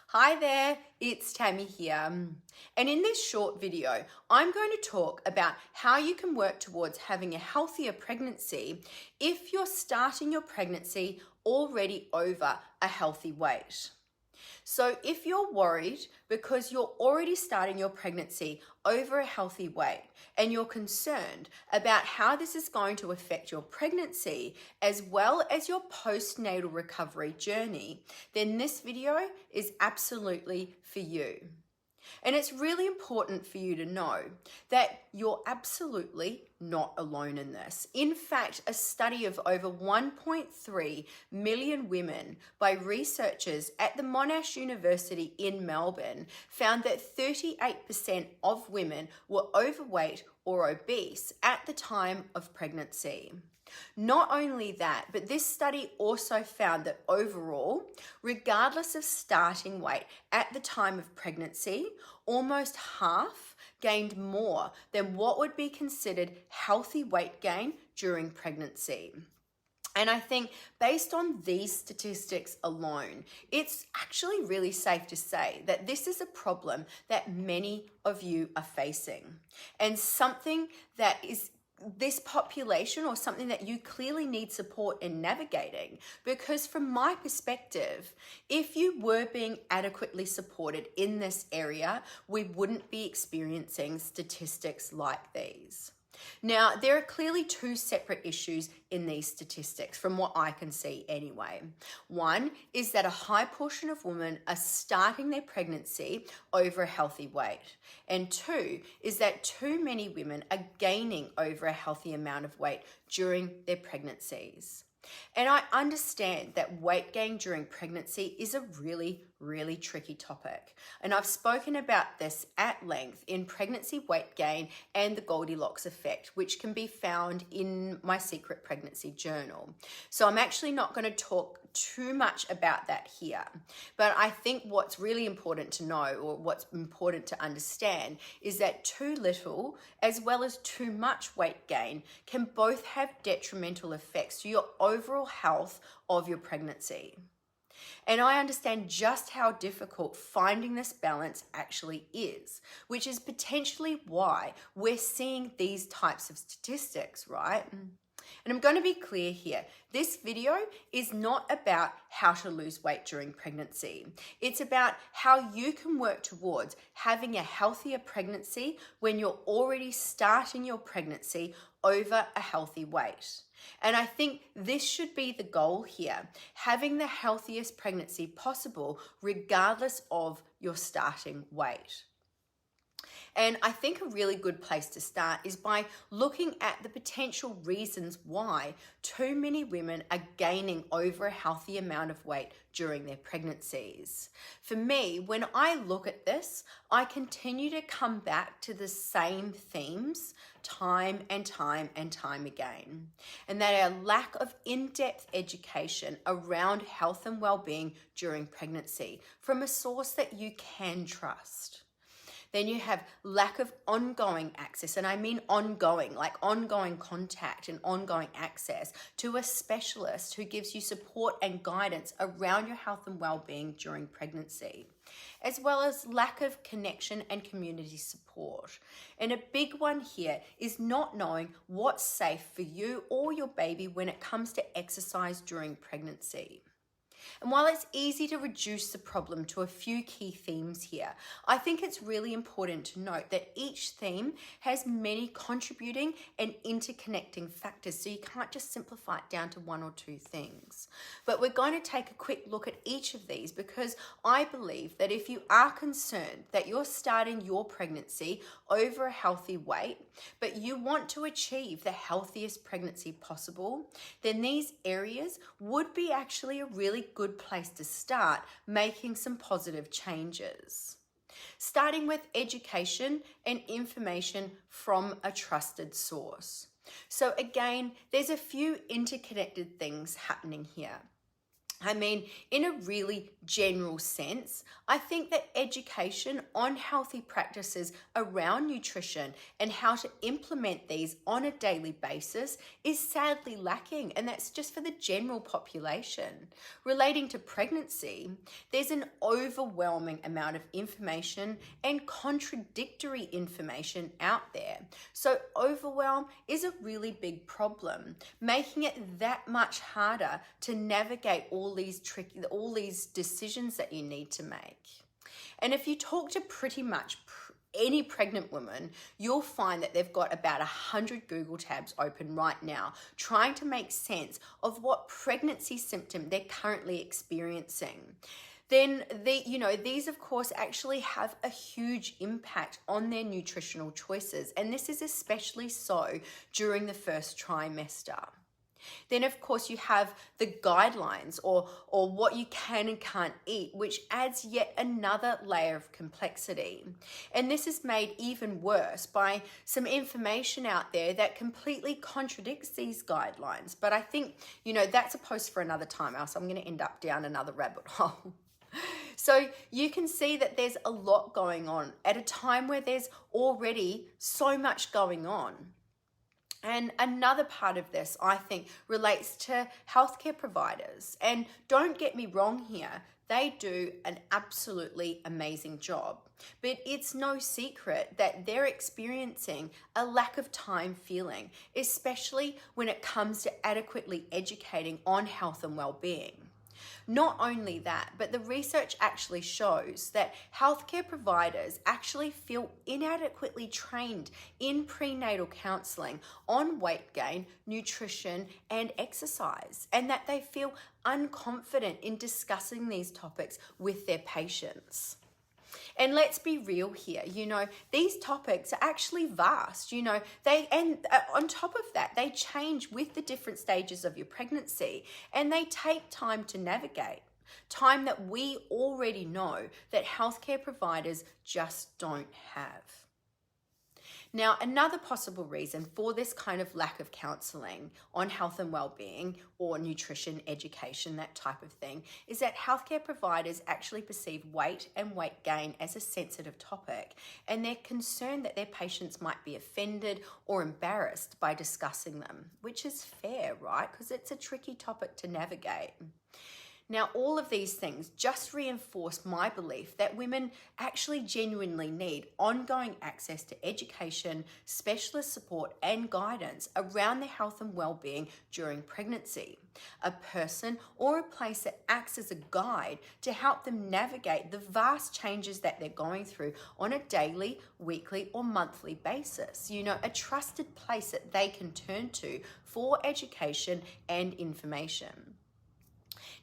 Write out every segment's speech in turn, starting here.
Hi there, it's Tammy here. And in this short video, I'm going to talk about how you can work towards having a healthier pregnancy if you're starting your pregnancy already over a healthy weight. So if you're worried because you're already starting your pregnancy over a healthy weight and you're concerned about how this is going to affect your pregnancy as well as your postnatal recovery journey, then this video is absolutely for you. And it's really important for you to know that you're absolutely not alone in this. In fact, a study of over 1.3 million women by researchers at the Monash University in Melbourne found that 38% of women were overweight or obese at the time of pregnancy. Not only that, but this study also found that overall, regardless of starting weight at the time of pregnancy, almost half gained more than what would be considered healthy weight gain during pregnancy. And I think based on these statistics alone, it's actually really safe to say that this is a problem that many of you are facing, and something that is this population, or something that you clearly need support in navigating. Because from my perspective, if you were being adequately supported in this area, we wouldn't be experiencing statistics like these. Now, there are clearly two separate issues in these statistics from what I can see anyway. One is that a high portion of women are starting their pregnancy over a healthy weight. And two is that too many women are gaining over a healthy amount of weight during their pregnancies. And I understand that weight gain during pregnancy is a really tricky topic. And I've spoken about this at length in Pregnancy Weight Gain and the Goldilocks Effect, which can be found in my Secret Pregnancy Journal. So I'm actually not going to talk too much about that here. But I think what's really important to know, or what's important to understand, is that too little as well as too much weight gain can both have detrimental effects to your overall health of your pregnancy. And I understand just how difficult finding this balance actually is, which is potentially why we're seeing these types of statistics, right? And I'm going to be clear here. This video is not about how to lose weight during pregnancy. It's about how you can work towards having a healthier pregnancy when you're already starting your pregnancy over a healthy weight. And I think this should be the goal here, having the healthiest pregnancy possible regardless of your starting weight. And I think a really good place to start is by looking at the potential reasons why too many women are gaining over a healthy amount of weight during their pregnancies. For me, when I look at this, I continue to come back to the same themes time and time again. And that our lack of in-depth education around health and well-being during pregnancy from a source that you can trust. Then you have lack of ongoing access, and I mean ongoing, like ongoing contact and ongoing access to a specialist who gives you support and guidance around your health and well-being during pregnancy, as well as lack of connection and community support. And a big one here is not knowing what's safe for you or your baby when it comes to exercise during pregnancy. And while it's easy to reduce the problem to a few key themes here, I think it's really important to note that each theme has many contributing and interconnecting factors, so you can't just simplify it down to one or two things. But we're going to take a quick look at each of these because I believe that if you are concerned that you're starting your pregnancy over a healthy weight, but you want to achieve the healthiest pregnancy possible, then these areas would be actually a really good place to start making some positive changes. Starting with education and information from a trusted source. So again, there's a few interconnected things happening here. I mean, in a really general sense, I think that education on healthy practices around nutrition and how to implement these on a daily basis is sadly lacking, and that's just for the general population. Relating to pregnancy, there's an overwhelming amount of information and contradictory information out there. So overwhelm is a really big problem, making it that much harder to navigate all these decisions that you need to make. And if you talk to pretty much any pregnant woman, you'll find that they've got about 100 Google tabs open right now, trying to make sense of what pregnancy symptom they're currently experiencing. Then these of course actually have a huge impact on their nutritional choices, and this is especially so during the first trimester. Then, of course, you have the guidelines or what you can and can't eat, which adds yet another layer of complexity. And this is made even worse by some information out there that completely contradicts these guidelines. But I think, that's a post for another time, else I'm going to end up down another rabbit hole. So you can see that there's a lot going on at a time where there's already so much going on. And another part of this, I think, relates to healthcare providers. And don't get me wrong here, they do an absolutely amazing job. But it's no secret that they're experiencing a lack of time feeling, especially when it comes to adequately educating on health and well-being. Not only that, but the research actually shows that healthcare providers actually feel inadequately trained in prenatal counselling on weight gain, nutrition, and exercise, and that they feel unconfident in discussing these topics with their patients. And let's be real here, these topics are actually vast, on top of that, they change with the different stages of your pregnancy, and they take time to navigate, time that we already know that healthcare providers just don't have. Now, another possible reason for this kind of lack of counselling on health and well-being or nutrition, education, that type of thing, is that healthcare providers actually perceive weight and weight gain as a sensitive topic, and they're concerned that their patients might be offended or embarrassed by discussing them, which is fair, right? Because it's a tricky topic to navigate. Now, all of these things just reinforce my belief that women actually genuinely need ongoing access to education, specialist support, and guidance around their health and well-being during pregnancy. A person or a place that acts as a guide to help them navigate the vast changes that they're going through on a daily, weekly, or monthly basis. A trusted place that they can turn to for education and information.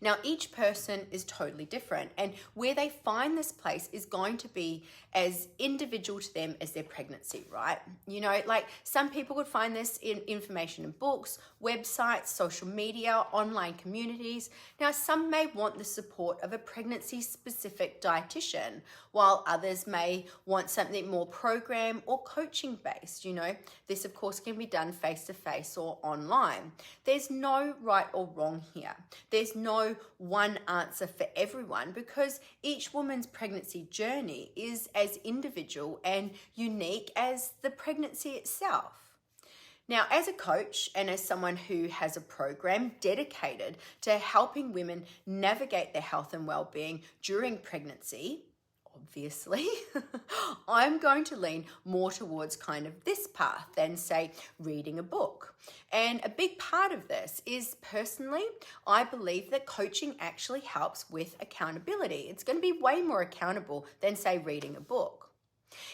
Now, each person is totally different, and where they find this place is going to be as individual to them as their pregnancy, right? Like some people would find this in information in books, websites, social media, online communities. Now, some may want the support of a pregnancy-specific dietitian, while others may want something more program or coaching-based. This, of course, can be done face-to-face or online. There's no right or wrong here. There's no one answer for everyone, because each woman's pregnancy journey is as individual and unique as the pregnancy itself. Now, as a coach and as someone who has a program dedicated to helping women navigate their health and well-being during pregnancy, obviously, I'm going to lean more towards kind of this path than, say, reading a book. And a big part of this is, personally, I believe that coaching actually helps with accountability. It's going to be way more accountable than, say, reading a book.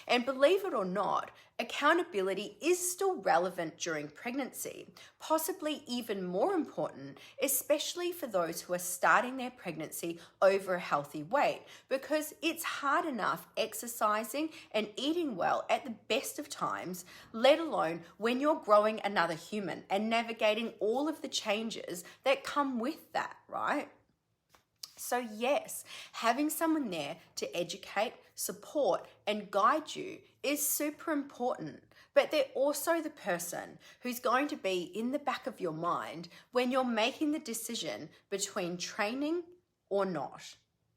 And believe it or not, accountability is still relevant during pregnancy, possibly even more important, especially for those who are starting their pregnancy over a healthy weight, because it's hard enough exercising and eating well at the best of times, let alone when you're growing another human and navigating all of the changes that come with that, right? So yes, having someone there to educate, support, and guide you is super important. but they're also the person who's going to be in the back of your mind when you're making the decision between training or not.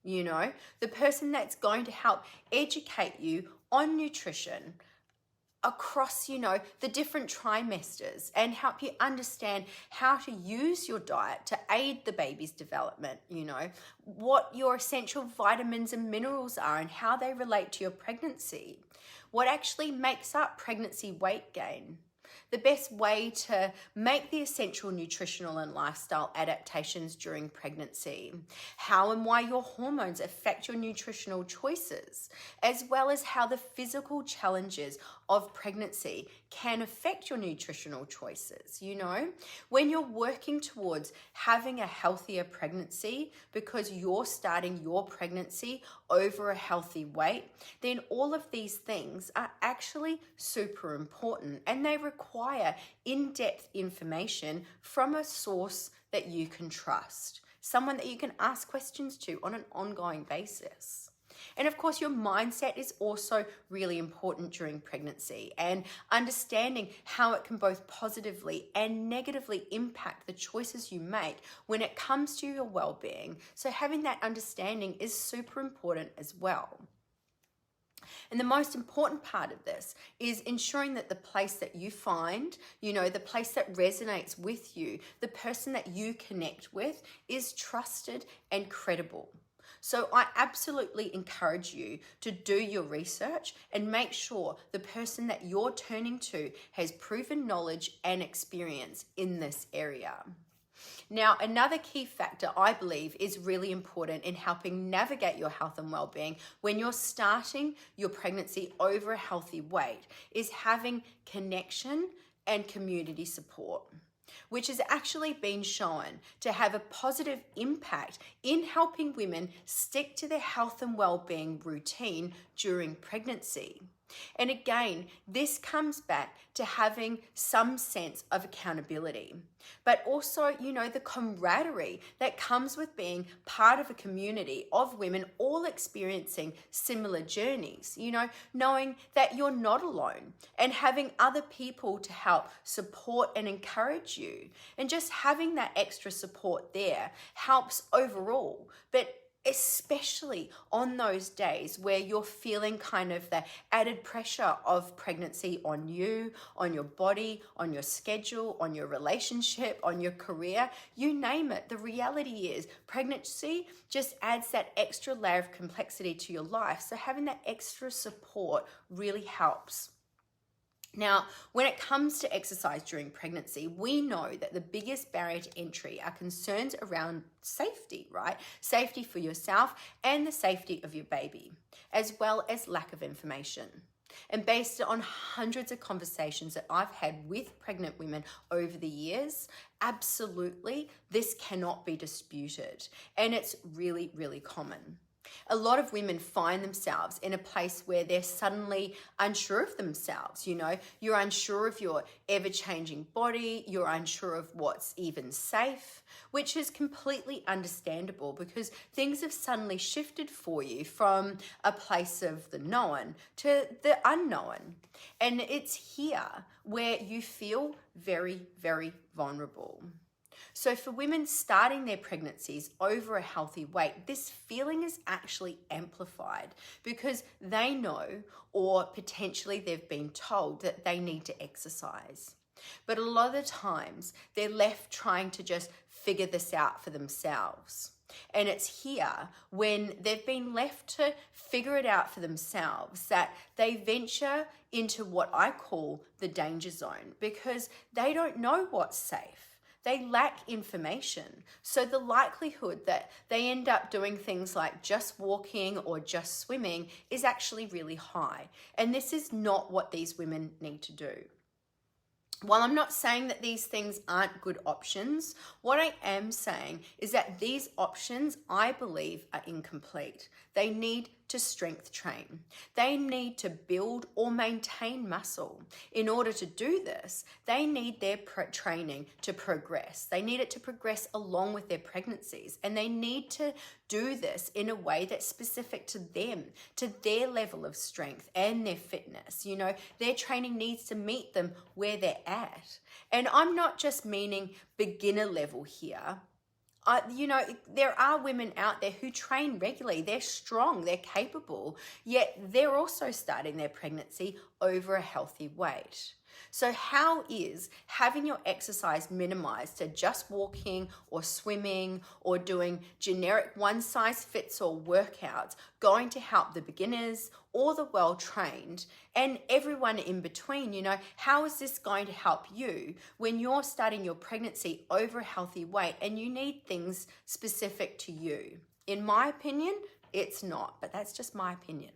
You know, the person that's going to help educate you on nutrition across, the different trimesters and help you understand how to use your diet to aid the baby's development, what your essential vitamins and minerals are and how they relate to your pregnancy, what actually makes up pregnancy weight gain, the best way to make the essential nutritional and lifestyle adaptations during pregnancy, how and why your hormones affect your nutritional choices, as well as how the physical challenges of pregnancy can affect your nutritional choices. When you're working towards having a healthier pregnancy because you're starting your pregnancy over a healthy weight, then all of these things are actually super important, and they require in-depth information from a source that you can trust, someone that you can ask questions to on an ongoing basis. And of course, your mindset is also really important during pregnancy, and understanding how it can both positively and negatively impact the choices you make when it comes to your well-being. So having that understanding is super important as well. And the most important part of this is ensuring that the place that you find, the place that resonates with you, the person that you connect with is trusted and credible. So I absolutely encourage you to do your research and make sure the person that you're turning to has proven knowledge and experience in this area. Now, another key factor I believe is really important in helping navigate your health and well-being when you're starting your pregnancy over a healthy weight is having connection and community support, which has actually been shown to have a positive impact in helping women stick to their health and well-being routine during pregnancy. And again, this comes back to having some sense of accountability, but also, the camaraderie that comes with being part of a community of women all experiencing similar journeys, knowing that you're not alone and having other people to help support and encourage you. And just having that extra support there helps overall, but especially on those days where you're feeling kind of the added pressure of pregnancy on you, on your body, on your schedule, on your relationship, on your career, you name it. The reality is pregnancy just adds that extra layer of complexity to your life. So having that extra support really helps. Now, when it comes to exercise during pregnancy, we know that the biggest barrier to entry are concerns around safety, right? Safety for yourself and the safety of your baby, as well as lack of information. And based on hundreds of conversations that I've had with pregnant women over the years, absolutely, this cannot be disputed. And it's really, really common. A lot of women find themselves in a place where they're suddenly unsure of themselves. You're unsure of your ever-changing body. You're unsure of what's even safe, which is completely understandable because things have suddenly shifted for you from a place of the known to the unknown. And it's here where you feel very, very vulnerable. So for women starting their pregnancies over a healthy weight, this feeling is actually amplified because they know, or potentially they've been told, that they need to exercise. But a lot of the times they're left trying to just figure this out for themselves. And it's here when they've been left to figure it out for themselves that they venture into what I call the danger zone because they don't know what's safe. They lack information. So the likelihood that they end up doing things like just walking or just swimming is actually really high. And this is not what these women need to do. While I'm not saying that these things aren't good options, what I am saying is that these options, I believe, are incomplete. They need to strength train. They need to build or maintain muscle. In order to do this, they need their training to progress. They need it to progress along with their pregnancies, and they need to do this in a way that's specific to them, to their level of strength and their fitness. You know, their training needs to meet them where they're at. And I'm not just meaning beginner level here. You know, there are women out there who train regularly. They're strong, they're capable, yet they're also starting their pregnancy over a healthy weight. So how is having your exercise minimized to just walking or swimming or doing generic one-size-fits-all workouts going to help the beginners or the well-trained and everyone in between? You know, how is this going to help you when you're starting your pregnancy over a healthy weight and you need things specific to you? In my opinion, it's not, but that's just my opinion.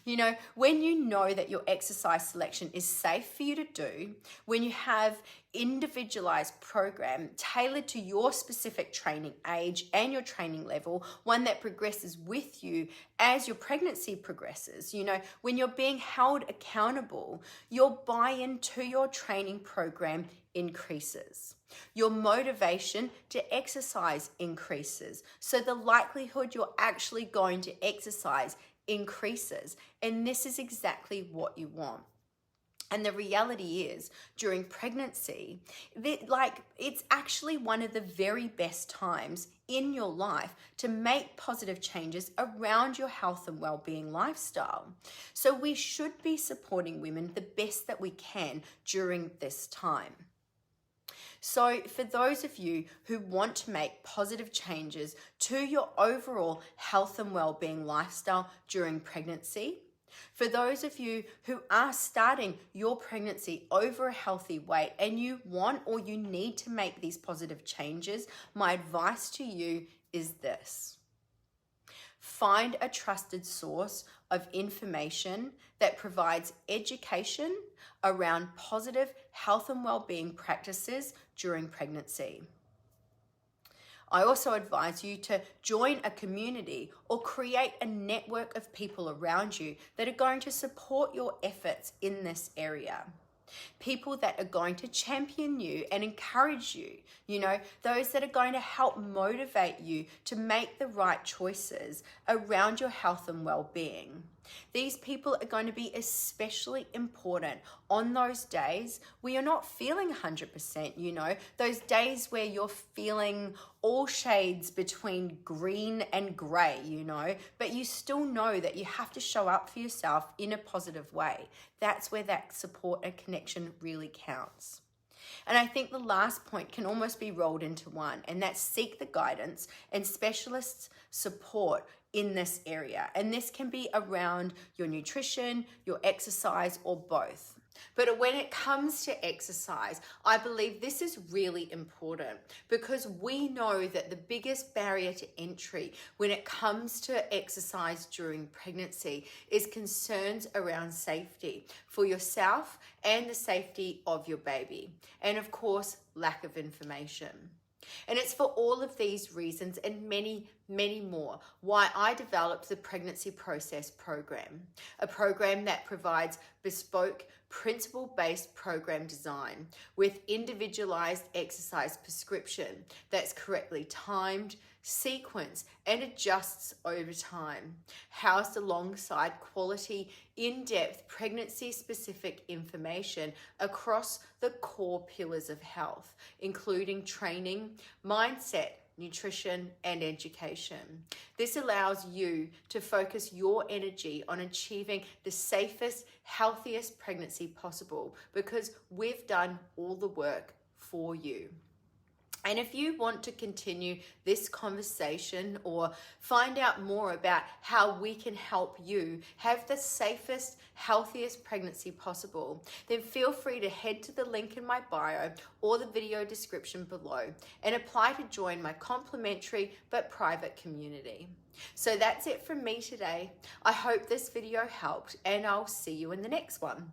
You know, when you know that your exercise selection is safe for you to do, when you have individualized program tailored to your specific training age and your training level, one that progresses with you as your pregnancy progresses, you know, when you're being held accountable, your buy-in to your training program increases. Your motivation to exercise increases. So the likelihood you're actually going to exercise increases. And this is exactly what you want. And the reality is, during pregnancy, it's actually one of the very best times in your life to make positive changes around your health and well-being lifestyle. So we should be supporting women the best that we can during this time. So for those of you who want to make positive changes to your overall health and well-being lifestyle during pregnancy, for those of you who are starting your pregnancy over a healthy weight and you want or you need to make these positive changes, my advice to you is this. Find a trusted source of information that provides education around positive health and well-being practices during pregnancy. I also advise you to join a community or create a network of people around you that are going to support your efforts in this area. People that are going to champion you and encourage you, you know, those that are going to help motivate you to make the right choices around your health and well-being. These people are going to be especially important on those days where you're not feeling 100%, you know, those days where you're feeling all shades between green and gray, you know, but you still know that you have to show up for yourself in a positive way. That's where that support and connection really counts. And I think the last point can almost be rolled into one, and that's seek the guidance and specialists' support in this area. And this can be around your nutrition, your exercise, or both. But when it comes to exercise, I believe this is really important because we know that the biggest barrier to entry when it comes to exercise during pregnancy is concerns around safety for yourself and the safety of your baby. And of course, lack of information. And it's for all of these reasons and many, many more why I developed the Pregnancy Process Program, a program that provides bespoke, principle-based program design with individualized exercise prescription that's correctly timed, sequenced, and adjusts over time, housed alongside quality, in-depth pregnancy-specific information across the core pillars of health, including training, mindset, nutrition, and education. This allows you to focus your energy on achieving the safest, healthiest pregnancy possible because we've done all the work for you. And if you want to continue this conversation or find out more about how we can help you have the safest, healthiest pregnancy possible, then feel free to head to the link in my bio or the video description below and apply to join my complimentary but private community. So that's it from me today. I hope this video helped, and I'll see you in the next one.